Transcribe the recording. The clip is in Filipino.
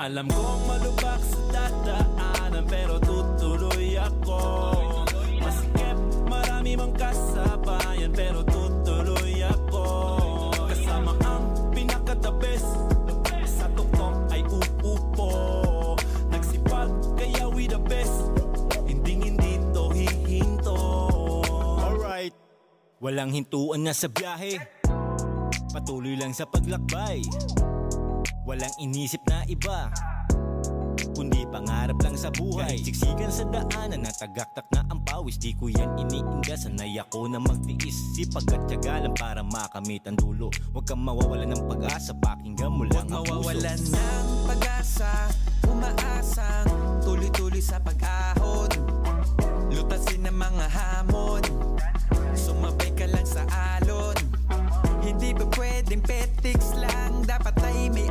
Alam kong malubak sa dadaanan, pero tutuloy ako. Masikip, marami mang kasabayan, pero tutuloy ako. Kasama ang pinaka-the best, sa tuktok ay uupo. Nagsipag, kaya we the best, hindi to hihinto. Alright, walang hintuan na sa biyahe, patuloy lang sa paglakbay. Walang inisip na iba, kundi pangarap lang sa buhay. Kahit siksikan sa daanan na tagaktak na ang pawis, di ko yan iniinda, sanay ako na magtiis. Sipag at tiyaga lang para makamit ang dulo. Huwag kang mawawalan ng pag-asa, pakinggan mo lang ang puso. Huwag mawawalan ng pag-asa, umaasang tuloy-tuloy sa pag-ahon. Lutasin ang mga hamon, sumabay ka lang sa alon. Hindi ba pwedeng petiks lang, dapat ay may